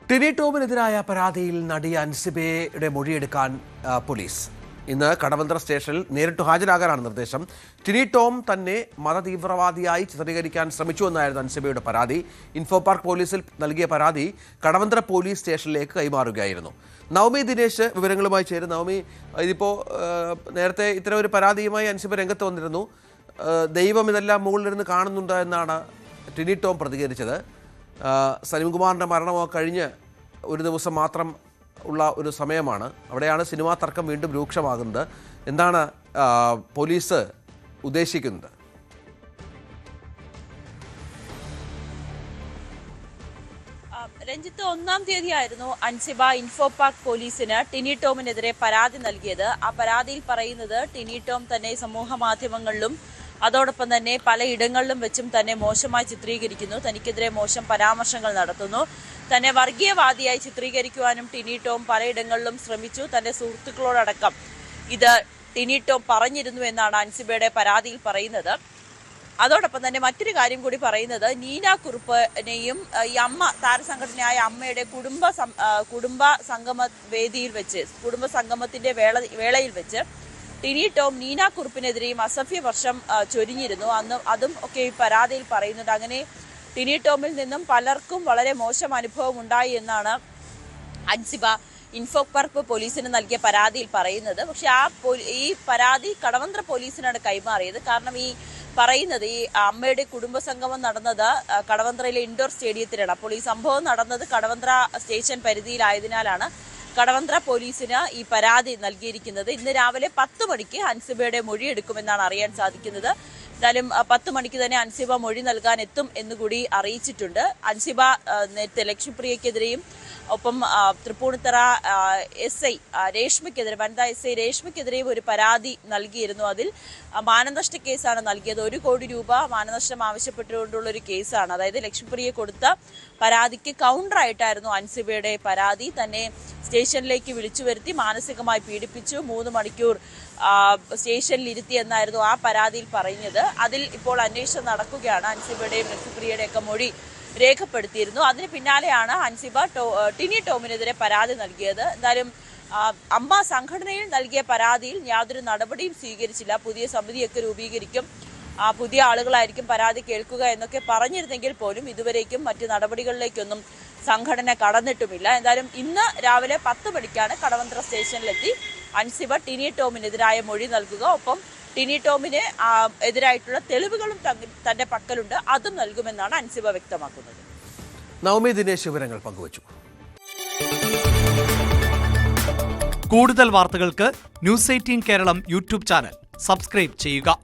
ടിനി ടോമിനെതിരായ പരാതിയിൽ നടി അൻസിബയുടെ മൊഴിയെടുക്കാൻ പോലീസ് ഇന്ന് കടവന്ത്ര സ്റ്റേഷനിൽ നേരിട്ട് ഹാജരാകാനാണ് നിർദ്ദേശം. ടിനി ടോം തന്നെ മതതീവ്രവാദിയായി ചിത്രീകരിക്കാൻ ശ്രമിച്ചുവെന്നായിരുന്നു അൻസിബയുടെ പരാതി. ഇൻഫോ പാർക്ക് പോലീസിൽ നൽകിയ പരാതി കടവന്ത്ര പോലീസ് സ്റ്റേഷനിലേക്ക് കൈമാറുകയായിരുന്നു. നവമി ദിനേശ് വിവരങ്ങളുമായി ചേരും. നവമി, ഇതിപ്പോൾ നേരത്തെ ഇത്തരം ഒരു പരാതിയുമായി അൻസിബ രംഗത്ത് വന്നിരുന്നു. ദൈവം ഇതെല്ലാം മുകളിലിരുന്ന് കാണുന്നുണ്ട് എന്നാണ് ടിനി ടോം പ്രതികരിച്ചത്. സലീംകുമാറിൻ്റെ മരണമോ കഴിഞ്ഞ് ഒരു ദിവസം മാത്രം ഉള്ള ഒരു സമയമാണ്. അവിടെയാണ് സിനിമാ തർക്കം വീണ്ടും രൂക്ഷമാകുന്നത്. എന്താണ് പോലീസ് ഉദ്ദേശിക്കുന്നത്? രഞ്ജിത്ത്, 1-ാം തീയതിയായിരുന്നു അൻസിബ ഇൻഫോ പാർക്ക് പോലീസിന് ടിനി ടോമിനെതിരെ പരാതി നൽകിയത്. ആ പരാതിയിൽ പറയുന്നത് ടിനി ടോം തന്നെ സമൂഹ മാധ്യമങ്ങളിലും അതോടൊപ്പം തന്നെ പലയിടങ്ങളിലും വെച്ചും തന്നെ മോശമായി ചിത്രീകരിക്കുന്നു, തനിക്കെതിരെ മോശം പരാമർശങ്ങൾ നടത്തുന്നു, തന്നെ വർഗീയവാദിയായി ചിത്രീകരിക്കുവാനും ടിനി ടോം പലയിടങ്ങളിലും ശ്രമിച്ചു, തന്റെ സുഹൃത്തുക്കളോടടക്കം ഇത് ടിനി ടോം പറഞ്ഞിരുന്നു എന്നാണ് അൻസിബയുടെ പരാതിയിൽ പറയുന്നത്. അതോടൊപ്പം തന്നെ മറ്റൊരു കാര്യം കൂടി പറയുന്നത്, നീന കുറുപ്പിനെയും ഈ അമ്മ താരസംഘടനയായ അമ്മയുടെ കുടുംബ സംഗമ വേദിയിൽ വെച്ച്, കുടുംബ സംഗമത്തിന്റെ വേളയിൽ വെച്ച് ടിനി ടോം നീന കുറുപ്പിനെതിരെയും അസഭ്യ വർഷം ചൊരിഞ്ഞിരുന്നു. അതും ഒക്കെ ഈ പരാതിയിൽ പറയുന്നുണ്ട്. അങ്ങനെ ടിനി ടോമിൽ നിന്നും പലർക്കും വളരെ മോശം അനുഭവം ഉണ്ടായി എന്നാണ് അൻസിബ ഇൻഫോ പാർക്ക് പോലീസിന് നൽകിയ പരാതിയിൽ പറയുന്നത്. പക്ഷെ ഈ പരാതി കടവന്ത്ര പോലീസിനാണ് കൈമാറിയത്. കാരണം ഈ പറയുന്നത് ഈ അമ്മയുടെ കുടുംബസംഗമം നടന്നത് കടവന്ത്രയിലെ ഇൻഡോർ സ്റ്റേഡിയത്തിലാണ്. അപ്പോൾ ഈ സംഭവം നടന്നത് കടവന്ത്ര സ്റ്റേഷൻ പരിധിയിലായതിനാലാണ് കടവന്ത്ര പോലീസിന് ഈ പരാതി നൽകിയിരിക്കുന്നത്. ഇന്ന് രാവിലെ 10 മണിക്ക് അൻസിബയുടെ മൊഴിയെടുക്കുമെന്നാണ് അറിയാൻ സാധിക്കുന്നത്. എന്തായാലും 10 മണിക്ക് തന്നെ അൻസിബ മൊഴി നൽകാൻ എത്തും എന്നുകൂടി അറിയിച്ചിട്ടുണ്ട്. അൻസിബ നേരത്തെ ലക്ഷ്മിപ്രിയക്കെതിരെയും ഒപ്പം തൃപ്പൂണിത്തറ SI രേഷ്മയ്ക്കെതിരെ, വനിതാ SI രേഷ്മയ്ക്കെതിരെയും ഒരു പരാതി നൽകിയിരുന്നു. അതിൽ മാനനഷ്ട കേസാണ് നൽകിയത്. 1 കോടി രൂപ മാനനഷ്ടം ആവശ്യപ്പെട്ടുകൊണ്ടുള്ള ഒരു കേസാണ്. അതായത് ലക്ഷ്മിപ്രിയ കൊടുത്ത പരാതിക്ക് കൗണ്ടറായിട്ടായിരുന്നു അൻസിബയുടെ പരാതി. തന്നെ സ്റ്റേഷനിലേക്ക് വിളിച്ചു വരുത്തി മാനസികമായി പീഡിപ്പിച്ചു, 3 മണിക്കൂർ സ്റ്റേഷനിൽ ഇരുത്തി എന്നായിരുന്നു ആ പരാതിയിൽ പറയുന്നത്. അതിൽ ഇപ്പോൾ അന്വേഷണം നടക്കുകയാണ്. അൻസിബയുടെയും ലക്ഷ്മിപ്രിയയുടെ ഒക്കെ മൊഴി രേഖപ്പെടുത്തിയിരുന്നു. അതിന് പിന്നാലെയാണ് അൻസിബ ടിനി ടോമിനെതിരെ പരാതി നൽകിയത്. എന്തായാലും അമ്മ സംഘടനയിൽ നൽകിയ പരാതിയിൽ യാതൊരു നടപടിയും സ്വീകരിച്ചില്ല. പുതിയ സമിതിയൊക്കെ രൂപീകരിക്കും, പുതിയ ആളുകളായിരിക്കും പരാതി കേൾക്കുക എന്നൊക്കെ പറഞ്ഞിരുന്നെങ്കിൽ പോലും ഇതുവരേക്കും മറ്റു നടപടികളിലേക്കൊന്നും സംഘടന കടന്നിട്ടുമില്ല. എന്തായാലും ഇന്ന് രാവിലെ 10 മണിക്കാണ് കടവന്ത്ര സ്റ്റേഷനിലെത്തി അൻസിബ ടിനി ടോമിനെതിരായ മൊഴി നൽകുക. ഒപ്പം ടിനി ടോമിന് എതിരായിട്ടുള്ള തെളിവുകളും തന്റെ പക്കലുണ്ട്, അതും നൽകുമെന്നാണ് അൻസിബ വ്യക്തമാക്കുന്നത്. നവമി ദിനേശ് വിവരങ്ങൾ പങ്കുവച്ചു. കൂടുതൽ വാർത്തകൾക്ക് News 18 Keralam YouTube channel subscribe ചെയ്യുക.